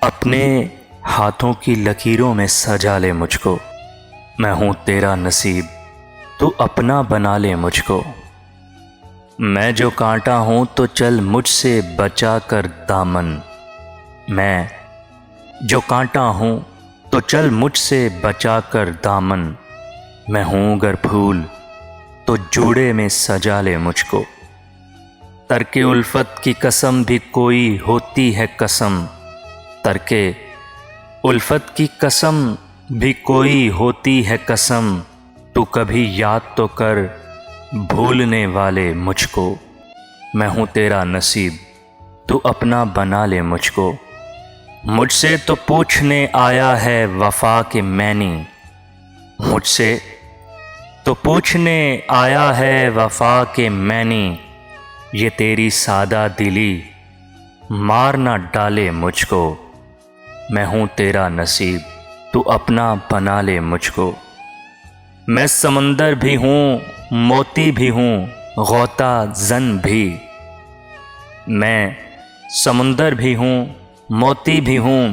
अपने हाथों की लकीरों में सजा ले मुझको। मैं हूँ तेरा नसीब, तू अपना बना ले मुझको। मैं जो कांटा हूँ तो चल मुझसे बचा कर दामन। मैं जो कांटा हूँ तो चल मुझसे बचा कर दामन। मैं हूँ अगर फूल तो जूड़े में सजा ले मुझको। तरके उल्फत की कसम भी कोई होती है कसम। तरके उल्फत की कसम भी कोई होती है कसम। तू कभी याद तो कर भूलने वाले मुझको। मैं हूँ तेरा नसीब, तू अपना बना ले मुझको। मुझसे तो पूछने आया है वफा के मैनी। मुझसे तो पूछने आया है वफा के मैनी। ये तेरी सादा दिली मार ना डाले मुझको। मैं हूँ तेरा नसीब, तू अपना बना ले मुझको। मैं समंदर भी हूँ, मोती भी हूँ, गौता जन भी। मैं समुंदर भी हूँ, मोती भी हूँ,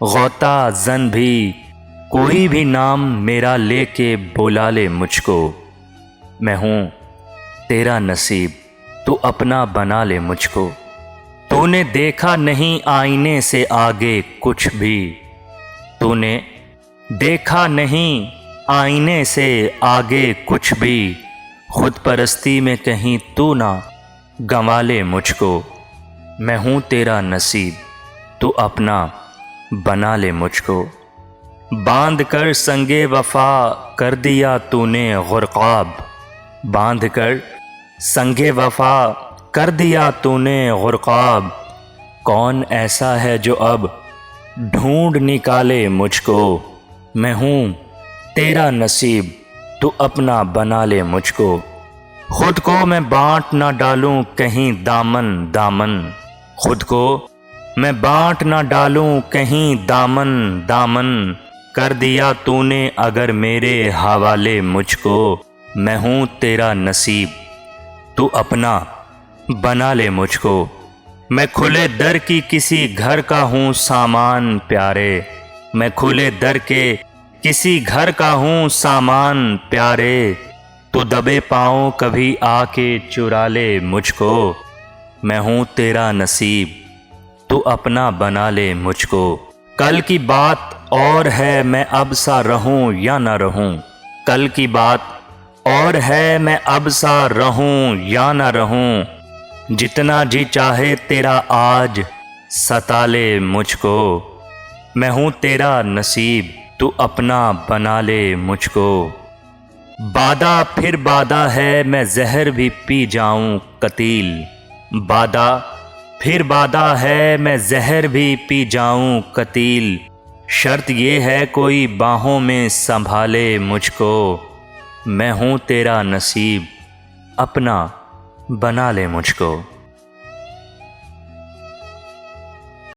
गौता जन भी। कोई भी नाम मेरा लेके बुला ले मुझको। मैं हूँ तेरा नसीब, तू अपना बना ले मुझको। तूने देखा नहीं आईने से आगे कुछ भी। तूने देखा नहीं आईने से आगे कुछ भी। खुद परस्ती में कहीं तू ना गंवा ले मुझको। मैं हूँ तेरा नसीब, तू अपना बना ले मुझको। बांध कर संगे वफा कर दिया तूने गुरक़ाब। बांध कर संगे वफा कर दिया तूने गुरक़ाब। कौन ऐसा है जो अब ढूंढ निकाले मुझको। मैं हूँ तेरा नसीब, तू अपना बना ले मुझको। खुद को मैं बांट ना डालूं कहीं दामन दामन। खुद को मैं बांट ना डालूं कहीं दामन दामन। कर दिया तूने अगर मेरे हवाले मुझको। मैं हूँ तेरा नसीब, तू अपना बना ले मुझको। मैं खुले दर की किसी घर का हूँ सामान प्यारे। मैं खुले दर के किसी घर का हूँ सामान प्यारे। तो दबे पाँव कभी आके चुरा ले मुझको। मैं हूँ तेरा नसीब, तू अपना बना ले मुझको। कल की बात और है मैं अब सा रहूं या न रहूं। कल की बात और है मैं अब सा रहूं या न रहूं। जितना जी चाहे तेरा आज सता ले मुझको। मैं हूँ तेरा नसीब, तू अपना बना ले मुझको। बादा फिर बादा है मैं जहर भी पी जाऊं कतील। बादा फिर बादा है मैं जहर भी पी जाऊं कतील। शर्त ये है कोई बाहों में संभाले मुझको। मैं हूँ तेरा नसीब, अपना बना ले मुझको।